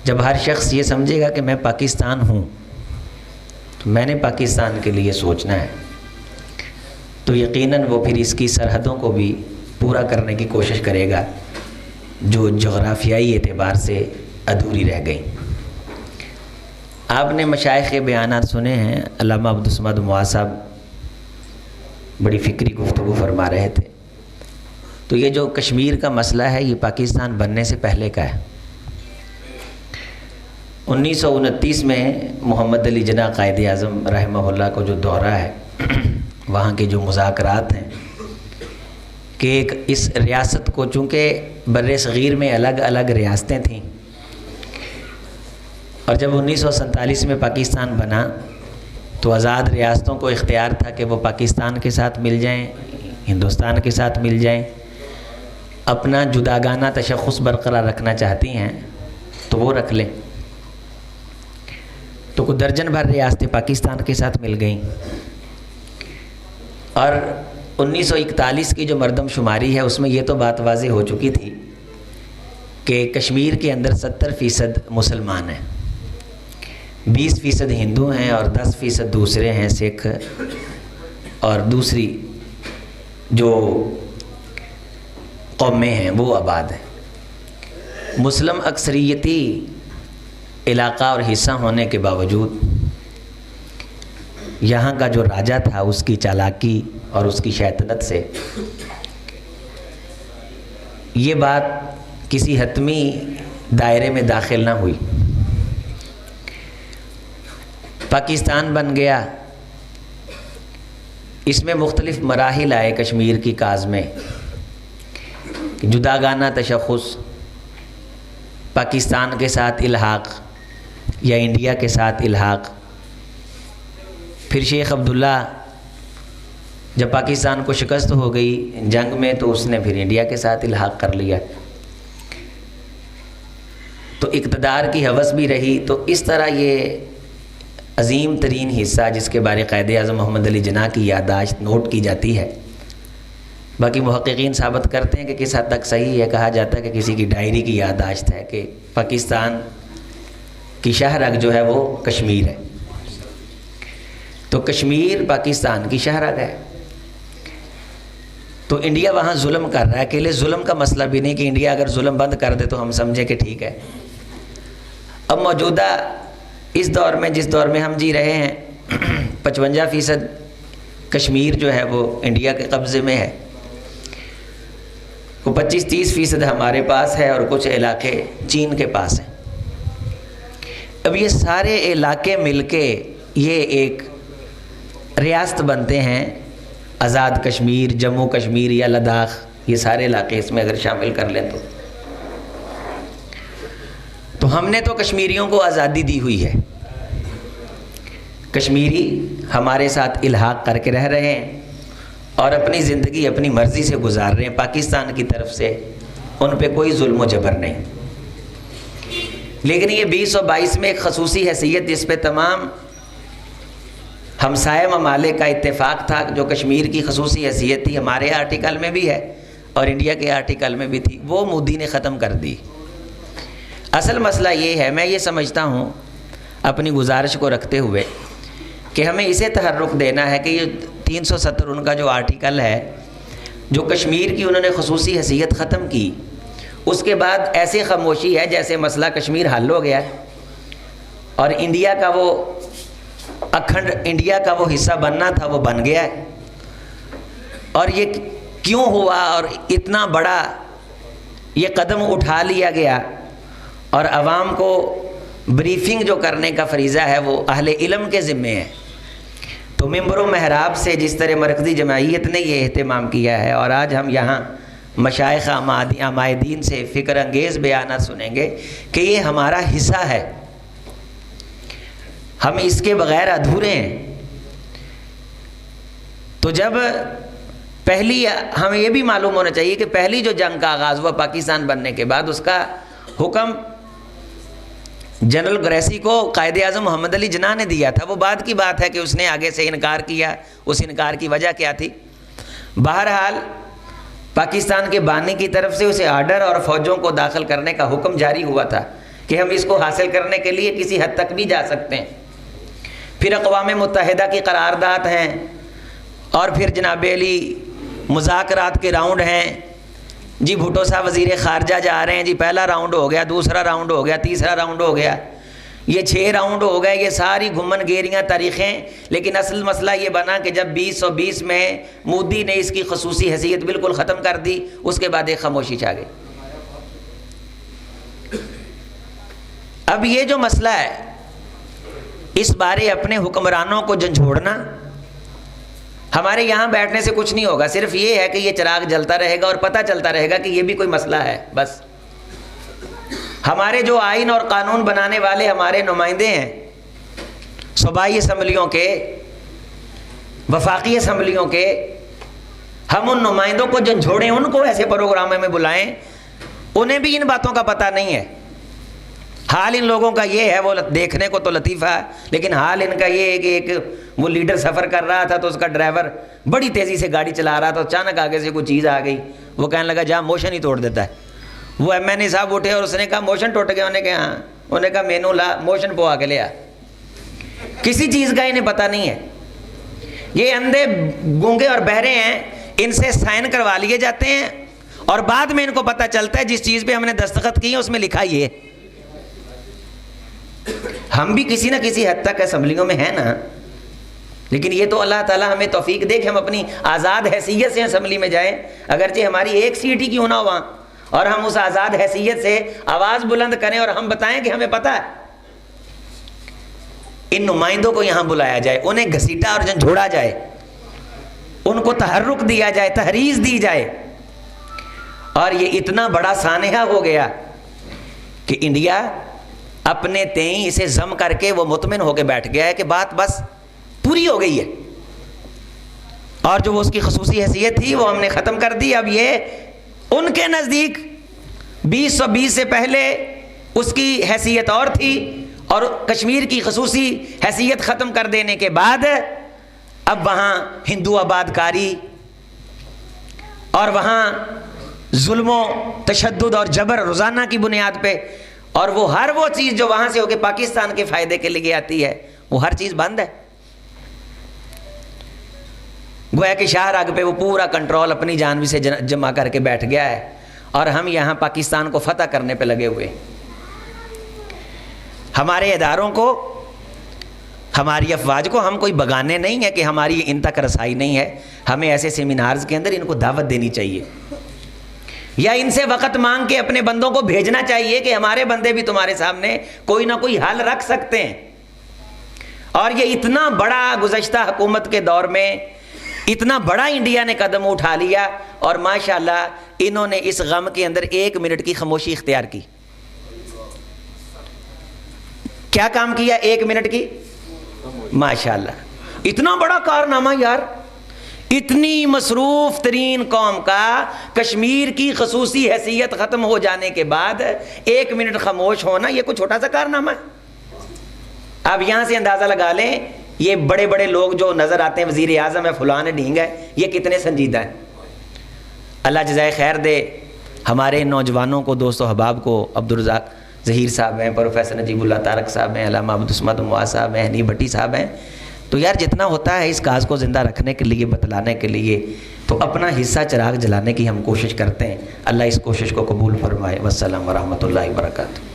जब हर शख्स ये समझेगा कि मैं पाकिस्तान हूँ, तो मैंने पाकिस्तान के लिए सोचना है, तो यकीनन वो फिर इसकी सरहदों को भी पूरा करने की कोशिश करेगा जो जोग्राफियाई एतबार से अधूरी रह गई। आपने मशाइख के बयानात सुने हैं। अल्लामा अब्दुल समद मुआज़ साहब बड़ी फ़िक्री गुफ्तगू फरमा रहे थे। तो ये जो कश्मीर का मसला है, ये पाकिस्तान बनने से पहले का है। 1929 में मोहम्मद अली जिन्ना कायदे आज़म रहमहुल्लाह को जो दौरा है, वहाँ के जो मुज़ाकरात हैं कि एक इस रियासत को, चूँकि बर्रे सग़ीर में अलग अलग रियासतें थीं, और जब 1947 में पाकिस्तान बना तो आज़ाद रियासतों को इख्तियार था कि वो पाकिस्तान के साथ मिल जाएं, हिंदुस्तान के साथ मिल जाएं। अपना जुदागाना तशख़्ख़ुस बरकरार रखना चाहती हैं तो वो रख लें। तो कुछ दर्जन भर रियासतें पाकिस्तान के साथ मिल गईं। और 1941 की जो मरदमशुमारी है, उसमें ये तो बात वाज़ेह हो चुकी थी कि कश्मीर के अंदर 70% मुसलमान हैं, 20% हिंदू हैं और 10% दूसरे हैं, सिख और दूसरी जो कौमें हैं वो आबाद हैं। मुस्लिम अक्सरियती इलाक़ा और हिस्सा होने के बावजूद यहाँ का जो राजा था, उसकी चालाकी और उसकी शैतानत से ये बात किसी हतमी दायरे में दाखिल ना हुई। पाकिस्तान बन गया। इसमें मुख्तलिफ़ मराहिल आए कश्मीर की काज में, जुदागाना तशख़्ख़ुस, पाकिस्तान के साथ इल्हाक़ या इंडिया के साथ इल्हाक़। फिर शेख अब्दुल्ला जब पाकिस्तान को शिकस्त हो गई जंग में, तो उसने फिर इंडिया के साथ इल्हाक़ कर लिया। तो इक़्तिदार की हवस भी रही। तो इस तरह ये अज़ीम तरीन हिस्सा, जिसके बारे क़ायदे आज़म मोहम्मद अली जिन्ना की याददाश्त नोट की जाती है, बाकी मुहक़्क़ीक़ीन साबित करते हैं कि किस हद तक सही है। कहा जाता है कि किसी की डायरी की याददाश्त है कि पाकिस्तान की शहरग जो है वो कश्मीर है। तो कश्मीर पाकिस्तान की शहरग है। तो इंडिया वहाँ जुल्म कर रहा है। अकेले जुल्म का मसला भी नहीं कि इंडिया अगर जुल्म बंद कर दे तो हम समझे कि ठीक है। अब मौजूदा इस दौर में, जिस दौर में हम जी रहे हैं, 55% कश्मीर जो है वो इंडिया के कब्ज़े में है, वो 25-30% हमारे पास है और कुछ इलाके चीन के पास हैं। अब ये सारे इलाके मिलके ये एक रियासत बनते हैं, आज़ाद कश्मीर, जम्मू कश्मीर या लद्दाख, ये सारे इलाके इसमें अगर शामिल कर लें तो हमने तो कश्मीरियों को आज़ादी दी हुई है। कश्मीरी हमारे साथ इल्हाक़ करके रह रहे हैं और अपनी ज़िंदगी अपनी मर्ज़ी से गुजार रहे हैं। पाकिस्तान की तरफ से उन पे कोई जुल्म जबर नहीं। लेकिन ये 2022 में एक खसूसी हैसियत, जिस पे तमाम हमसाये ममालिक का इत्तेफाक था, जो कश्मीर की खसूसी हैसियत थी, हमारे आर्टिकल में भी है और इंडिया के आर्टिकल में भी थी, वो मोदी ने ख़त्म कर दी। असल मसला ये है, मैं ये समझता हूँ अपनी गुजारिश को रखते हुए, कि हमें इसे तहर्रुक देना है कि ये 370 उनका जो आर्टिकल है, जो कश्मीर की उन्होंने खसूसी हैसियत ख़त्म की, उसके बाद ऐसी खामोशी है जैसे मसला कश्मीर हल हो गया और इंडिया का वो अखंड, इंडिया का वो हिस्सा बनना था वो बन गया है। और ये क्यों हुआ और इतना बड़ा ये कदम उठा लिया गया, और आवाम को ब्रीफिंग जो करने का फरीज़ा है वो अहले इल्म के ज़िम्मे है। तो मिंबर महराब से जिस तरह मरकज़ी जमायत ने ये एहतमाम किया है, और आज हम यहाँ मशाइख आमायदीन से फ़िक्र अंगेज़ बयानात सुनेंगे कि ये हमारा हिस्सा है, हम इसके बग़ैर अधूरे हैं। तो जब पहली, हमें ये भी मालूम होना चाहिए कि पहली जो जंग का आगाज़ हुआ पाकिस्तान बनने के बाद, उसका हुक्म जनरल ग्रेसी को क़ायदे आज़म मोहम्मद अली जिन्ना ने दिया था। वो बाद की बात है कि उसने आगे से इनकार किया। उस इनकार की वजह क्या थी? बहरहाल पाकिस्तान के बानी की तरफ से उसे आर्डर और फ़ौजों को दाखिल करने का हुक्म जारी हुआ था कि हम इसको हासिल करने के लिए किसी हद तक भी जा सकते हैं। फिर अक़वाम मुत्तहिदा की करारदाद हैं, और फिर जनाब अली मुज़ाकरात के राउंड हैं जी। भुट्टो साहब वज़ीर ख़ारजा जा रहे हैं जी, पहला राउंड हो गया, दूसरा राउंड हो गया, तीसरा राउंड हो गया, ये 6 राउंड हो गए। ये सारी घुमन गेरियाँ तारीख़ें, लेकिन असल मसला ये बना कि जब 2020 में मोदी ने इसकी खसूसी हैसियत बिल्कुल ख़त्म कर दी, उसके बाद एक खामोशी छा गई। अब ये जो मसला है, इस बारे अपने हुक्मरानों को झंझोड़ना, हमारे यहाँ बैठने से कुछ नहीं होगा। सिर्फ ये है कि ये चिराग जलता रहेगा और पता चलता रहेगा कि ये भी कोई मसला है। बस हमारे जो आइन और कानून बनाने वाले हमारे नुमाइंदे हैं, सूबाई असम्बलियों के, वफाकी असम्बलियों के, हम उन नुमाइंदों को झंझोड़ें, उनको ऐसे प्रोग्रामों में बुलाएं। उन्हें भी इन बातों का पता नहीं है। हाल इन लोगों का ये है, वो देखने को तो लतीफ़ा है, लेकिन हाल इनका ये है कि एक वो लीडर सफ़र कर रहा था तो उसका ड्राइवर बड़ी तेज़ी से गाड़ी चला रहा था, अचानक आगे से कोई चीज़ आ गई, वो कहने लगा जा मोशन ही तोड़ देता है। वो MNA साहब उठे और उसने कहा मोशन टूट गया। उन्होंने कहा हाँ। उन्होंने कहा मेनू ला, मोशन पवा के ले आ। किसी चीज़ का इन्हें पता नहीं है। ये अंधे गूंगे और बहरे हैं, इनसे साइन करवा लिए जाते हैं और बाद में इनको पता चलता है जिस चीज़ पे हमने दस्तखत की है उसमें लिखा ये। हम भी किसी ना किसी हद तक असम्बलियों में है ना, लेकिन ये तो अल्लाह ताला हमें तौफीक दे कि हम अपनी आज़ाद हैसियत से असम्बली में जाएं, अगरचे हमारी एक सीट ही क्यों ना हो वहाँ, और हम उस आज़ाद हैसियत से आवाज़ बुलंद करें और हम बताएं कि हमें पता है। इन नुमाइंदों को यहाँ बुलाया जाए, उन्हें घसीटा और झंझोड़ा जाए, उनको तहर्रुक दिया जाए, तहरीज़ दी जाए। और ये इतना बड़ा सानेहा हो गया कि इंडिया अपने तेई इसे जम करके वो मुतमिन होकर बैठ गया है कि बात बस पूरी हो गई है, और जो वो उसकी खसूसी हैसियत थी वो हमने ख़त्म कर दी। अब ये उनके नज़दीक 2020 से पहले उसकी हैसियत और थी, और कश्मीर की खसूसी हैसियत ख़त्म कर देने के बाद अब वहाँ हिंदू आबादकारी और वहाँ जुल्मों, तशद्दुद और जबर रोज़ाना की बुनियाद पे, और वो हर वो चीज़ जो वहाँ से होकर पाकिस्तान के फ़ायदे के लिए आती है, वो हर चीज़ बंद है। गोया कि शाहराग पे वो पूरा कंट्रोल अपनी जानवी से जमा करके बैठ गया है, और हम यहाँ पाकिस्तान को फतह करने पे लगे हुए। हमारे इदारों को, हमारी अफवाज को हम कोई बगाने नहीं है कि हमारी इन तक रसाई नहीं है। हमें ऐसे सेमिनार्स के अंदर इनको दावत देनी चाहिए, या इनसे वक़्त मांग के अपने बंदों को भेजना चाहिए कि हमारे बंदे भी तुम्हारे सामने कोई ना कोई हल रख सकते हैं। और ये इतना बड़ा गुज़श्ता हुकूमत के दौर में इतना बड़ा इंडिया ने कदम उठा लिया, और माशाल्लाह इन्होंने इस गम के अंदर 1 मिनट की खामोशी इख्तियार की। क्या काम किया 1 मिनट की? माशाल्लाह इतना बड़ा कारनामा यार। इतनी मसरूफ़ तरीन कौम का कश्मीर की खसूसी हैसियत ख़त्म हो जाने के बाद 1 मिनट खामोश होना, ये कोई छोटा सा कारनामा है? अब यहाँ से अंदाज़ा लगा लें, ये बड़े बड़े लोग जो नज़र आते हैं, वज़ीर आज़म है, फलान ढींग है, ये कितने संजीदा हैं। अल्लाह जज़ाए खैर दे हमारे नौजवानों को, दोस्तों अहबाब को। अब्दुल रज़ाक ज़हीर साहब हैं, प्रोफेसर नजीबुल्लाह तारक साहब हैं, अल्लामा अब्दुल मुआज़ साहब हैं, हनी भट्टी साहब हैं। तो यार जितना होता है इस काज को ज़िंदा रखने के लिए, बतलाने के लिए, तो अपना हिस्सा चिराग जलाने की हम कोशिश करते हैं। अल्लाह इस कोशिश को कबूल फरमाए। वस्सलाम व रहमतुल्लाहि व बरकातहू।